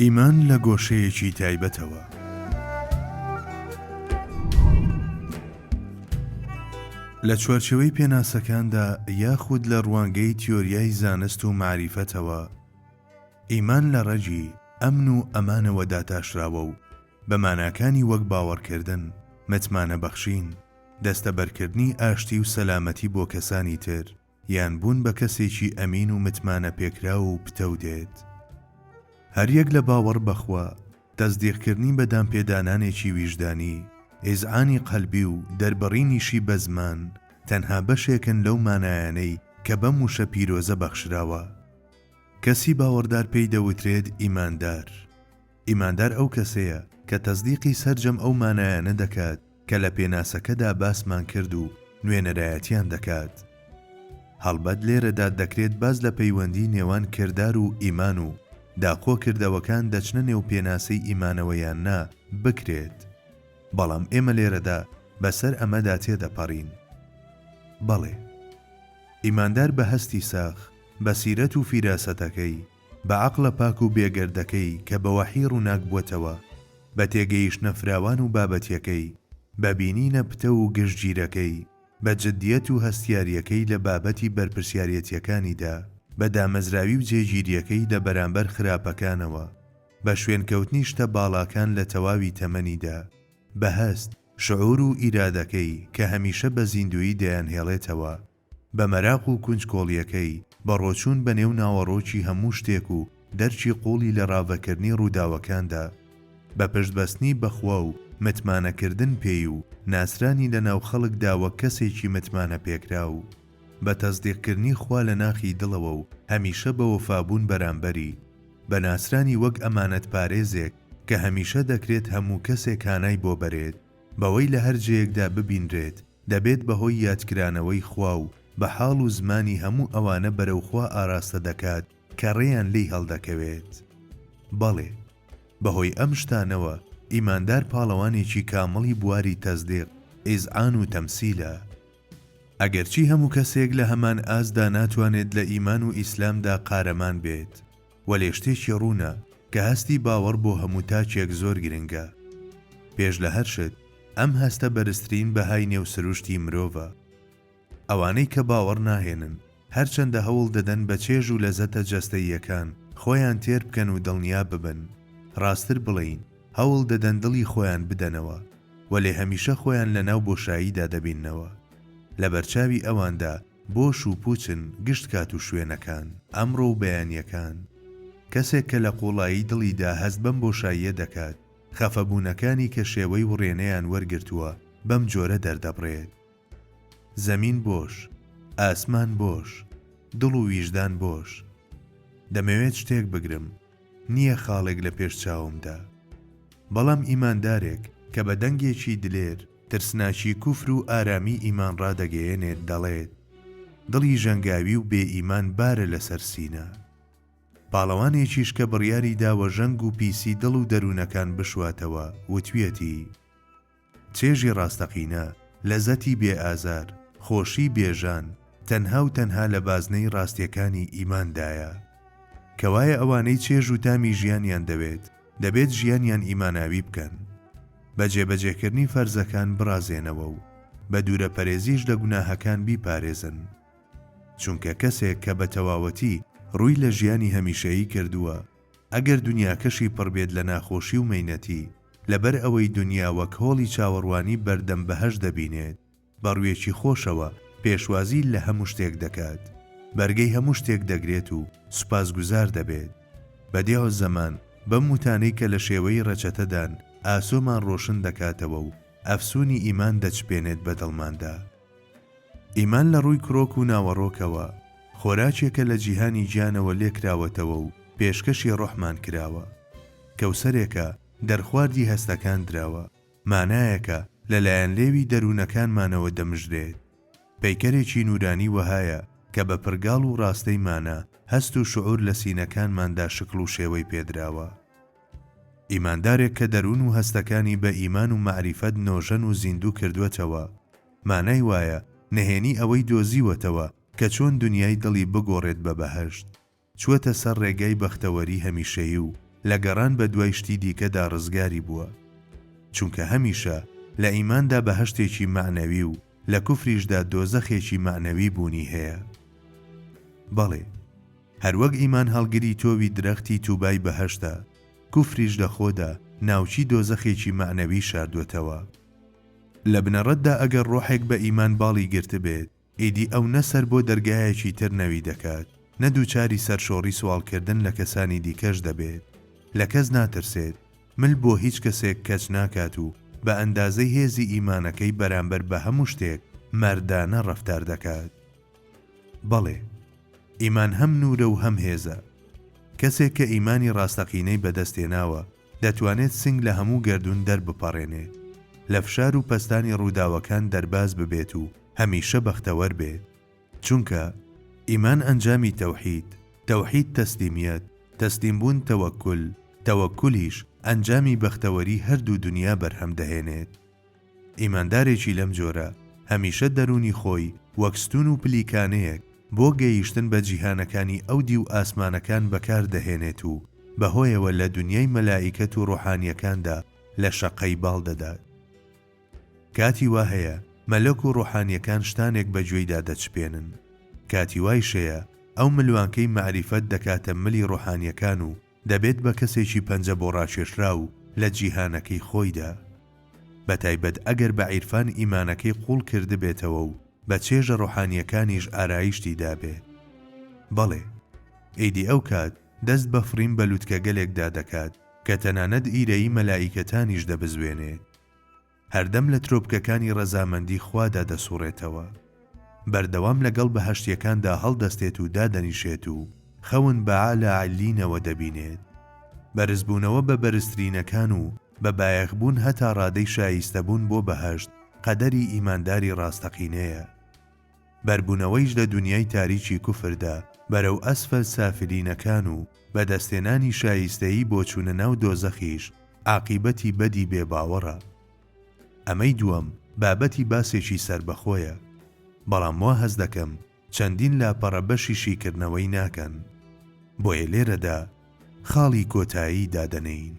ئیمان لە گۆشەیەکی تایبەتەوە. لە چوارچێوەی پێناسەکاندا یاخود لە ڕوانگەی تیۆریای زانست و معریفەتەوە ئیمان لە ڕەجی ئەمن و ئەمانەوە داتاشراوە و بە ماناکانی وەک باوەڕکردن، متمانە بەخشین، دەستەبەرکردنی ئاشتی و سەلامەتی بۆ کەسانی تر یان بوون بە کەسێکی ئەمین و متمانە پێکراو و پتە دێت. هەریەک لە باوەڕ بەخوا، تەزدیقکردنی بە دامپێدانانێکی ویژدانی، ئیزعانی قەلبی و دەربڕینیشی بە زمان تەنها بەشێکن لەو مانایانەی کە بەم وشە پیرۆزە بەخشراوە. کەسی باوەڕدار پێی دەوترێت ئیماندار. ئیماندار ئەو کەسەیە کە تەزدیقی سەرجەم ئەو مانایانە دەکات کە لە پێناسەکەدا باسمان کرد و نوێنەرایەتیان دەکات. هەڵبەت لێرەدا دەکرێت باز لە پەیوەندی نێوان کردار و ئیمان و داخۆکردەوەکان دەچنە نێو پێناسەی ئیمانەوەیان نا بکرێت. بەڵام ئێمە لێرەدا بەسەر ئەمەدا تێدەپەڕین. بەڵێ، ئیماندار بە هەستی ساخ، بە سیرەت و فیراسەتەکەی، بە عەقڵە پاک و بێگەردەکەی کە بە وەحی ڕووناک بووەتەوە، بە تێگەیشتنە فراوان و بابەتیەکەی، بە بینینە پتە و گشتگیرەکەی، بە جددیەت و هەستیاریەکەی لە بابەتی بەرپرسیارەتیەکانیدا، بە دامەزراوی و جێگیریەکەی لە بەرامبەر خراپەکانەوە، بە شوێنکەوتنی شتە باڵاکان لە تەواوی تەمەنیدا، بە هەست، شعور و ئیرادەکەی کە هەمیشە بە زیندویی دەیانهێڵێتەوە، بە مەراق و کونجکۆڵیەکەی، بە ڕۆچوون بە نێو ناوەڕۆکی هەموو شتێک و دەرچی قوڵی لە ڕاوەکردنی ڕووداوەکاندا، بە پشتبەستنی بەخوا و متمانەکردن پێی و ناسرانی لە ناو خەڵکدا وەک کەسێکی متمانە پێکرا و بە تەزدیقکردنی خوا لە ناخی دڵەوە و هەمیشە بە وەفابوون بەرامبەری، بە ناسرانی وەک ئەمانەت پارێزێک کە هەمیشە دەکرێت هەموو کەسێک کانای بۆ بەرێت، بەوەی لە هەر جەیەکدا ببینرێت، دەبێت بەهۆی یادکرانەوەی خوا و بە حاڵ و زمانی هەموو ئەوانە بەرەو خوا ئاراستە دەکات کە ڕێیان لی هەڵدەکەوێت. بەڵێ، بەهۆی ئەم شتانەوە ئیماندار پاڵەوانێکی کامڵی بواری تەزدیق، ئیزعان و تەمسیلە. ئەگەرچی هەموو کەسێک لە هەمان ئازدا ناتوانێت لە ئیمان و ئیسلامدا قارەمان بێت، وەلێ شتێکی ڕوونە کە هەستی باوەڕ بۆ هەموو تاچێک زۆر گرنگە. پێش لە هەر شت ئەم هەستە بەرزترین بەهای نێو سروشتی مرۆڤە. ئەوانەی کە باوەڕ ناهێنن هەرچەندە هەوڵ دەدەن بە چێژ و لەزەتە جەستەییەکان خۆیان تێر بکەن و دڵنیا ببن، ڕاستتر بڵین هەوڵ دەدەن دڵی خۆیان بدەنەوە، وەلێ هەمیشە خۆیان لە ناو بۆشاییدا دەبیننەوە. لە بەرچاوی ئەواندا بۆش و پوچن گشت کات و شوێنەکان، ئەمڕۆ و بەیانیەکان. کەسێک کە لە قوڵایی دڵیدا هەست بەم بۆشاییە دەکات، خەفەبوونەکانی کە شێوەی وڕێنەیان وەرگرتووە بەم جۆرە دەردەبڕێت. زەمین بۆش، ئاسمان بۆش، دڵ و ویژدان بۆش. دەمەوێت شتێک بگرم، نییە خاڵێک لە پێش چاومدا. بەڵام ئیماندارێک کە بە دەنگێکی دلێر ترسناکی کوفر و ئارامی ئیمان ڕادەگەیەنێت دەڵێت دڵی ژەنگاوی و بێ ئیمان بارە لەسەر سینە. پاڵەوانێکیش کە بڕیاری داوە ژەنگ و پیسی دڵ و دەروونەکان بشواتەوە وتوێتی چێژی ڕاستەقینە، لەزەتی بێ ئازار، خۆشی بێژان تەنها و تەنها لە بازنەی ڕاستیەکانی ئیماندایە. کەوایە ئەوانەی چێژ و تامی ژیانیان دەبێت ژیانیان ئیماناوی بکەن، بە جێبەجێکردنی فەرزەکان بڕازێنەوە و بە دوورە پەرێزیش لە گوناهەکان بیپارێزن. چونکە کەسێک کە بە تەواوەتی ڕووی لە ژیانی هەمیشەیی کردووە، ئەگەر دنیاکەشی پڕبێت لە ناخۆشی و مەینەتی، لەبەر ئەوەی دنیا وەک هۆڵی چاوەڕوانی بەردەم بەهەش دەبینێت، بەڕوویەکی خۆشەوە پێشوازی لە هەموو شتێک دەکات، بەرگەی هەموو شتێک دەگرێت و سوپاسگوزار دەبێت. بەدێو زەمان بەم وتانەی کە لە شێوەی ڕەچەتەدان ئاسۆمان ڕۆشن دەکاتەوە و ئەفسوونی ئیمان دەچپێنێت بە دڵماندا. ئیمان لە ڕووی کرۆک و ناوەڕۆکەوە خۆراکێکە لە جیهانی گیانەوە لێکراوەتەوە و پێشکەشی ڕۆحمان کراوە. کەوسەرێکە دەرخواردی هەستەکان دراوە، مانایەکە لەلایەن لێوی دەروونەکانمانەوە دەمژرێت. پەیکەرێکی نورانی وەهایە کە بە پرگاڵ و ڕاستەی مانە هەست و شعور لە سینەکانماندا شکل و شێوەی پێدراوە. ئیماندارێک کە دەروون و هەستەکانی بە ئیمان و معریفەت نۆژەن و زیندوو کردوێتەوە، مانای وایە نەهێنی ئەوەی دۆزیوەتەوە کە چۆن دنیای دڵی بگۆڕێت بە بەهەشت، چووەتە سەر ڕێگای بەختەوەری هەمیشەیی و لە گەڕان بە دوای شتی دیکەدا ڕزگاری بووە، چونکە هەمیشە لە ئیماندا بەهەشتێکی معنەوی و لە کوفریشدا دۆزەخێکی معنەوی بوونی هەیە. بەڵێ، هەروەک ئیمان هەڵگری تۆوی درەختی تووبای بەهەشتە، کوفریش لە خۆدا ناوچی دۆزەخێکی معنەوی شاردوێتەوە. لە بنەڕەتدا ئەگەر ڕۆحێک بە ئیمان باڵی گرتە بێت، ئیدی ئەو نەسەر بۆ دەرگایەکی تر نەوی دەکات، نەدووچاری سەرشۆڕی سوالکردن لە کەسانی دیکەش دەبێت، لە کەس ناترسێت، مل بۆ هیچ کەسێک کەچ ناکات و بە ئەندازەی هێزی ئیمانەکەی بەرامبەر بە هەموو شتێک مەردانە ڕەفتار دەکات. بەڵێ، ئیمان هەم نورە و هەم هێزە. کەسێک کە ئیمانی ڕاستەقینەی بەدەستێناوە دەتوانێت سنگ لە هەموو گەردون دەربپەڕێنێت، لە فشار و پەستانی ڕووداوەکان دەرباز ببێت و هەمیشە بەختەوەر بێت، چونکە ئیمان ئەنجامی تەوحید، تەوحید تەسلیمیەت، تەسلیمبوون تەوەکل، تەوەکولیش ئەنجامی بەختەوەری هەردوو دنیا بەرهەم دەهێنێت. ئیماندارێکی لەم جۆرە هەمیشە دەرونی خۆی وەکستون و پلیکانەیەک بۆ گەیشتن بە جیهانەکانی ئەودی و ئاسمانەکان بەکار دەهێنێت و بەهۆیەوە لە دنیای مەلائیکەت و ڕۆحانیەکاندا لە شەقەی باڵ دەدات. کاتی وا هەیە مەلەک و ڕۆحانیەکان شتانێک بەگوێیدا دەچپێنن، کاتی وایشەیە ئەو ملوانکەی معریفەت دەکاتە ملی ڕۆحانیەکان و دەبێت بە کەسێکی پەنجە بۆ ڕاکێشرا و لە جیهانەکەی خۆیدا، بەتایبەت ئەگەر بە عیرفان ئیمانەکەی قوڵ کردبێتەوە و بە چێژە ڕۆحانیەکانیش ئارایشتی دابێت. بەڵێ، ئیدی ئەو کات دەست بە فڕین بە لووتکە گەلێکدا دەکات کە تەنانەت ئیرەی مەلائیکەتانیش دەبزوێنێت، هەردەم لە ترۆپکەکانی ڕەزامەندی خوادا دەسوڕێتەوە، بەردەوام لەگەڵ بەهەشتیەکاندا هەڵدەستێت و دادەنیشێت و خەون بە عالە عەلینەوە دەبینێت، بەرزبوونەوە بە بەرزترینەکان و بە بایەخبوون هەتا ڕادەی شایستەبوون بۆ بەهەشت قەدەری ئیمانداری ڕاستەقینەیە. بەربوونەوەیش لە دنیای تاریکی کوفردا بەرەو ئەسفەل سافلینەکان و بەدەستێنانی شایستەیی بۆ چوونە ناو دۆزەخیش عاقیبەتی بەدی بێباوەڕە. ئەمەی دووەم بابەتی باسێکی سەربەخۆیە، بەڵام وا هەز دەکەم چەندین لاپەڕە بەشی شیکردنەوەی ناکەن، بۆیە لێرەدا خاڵی کۆتایی دادەنین.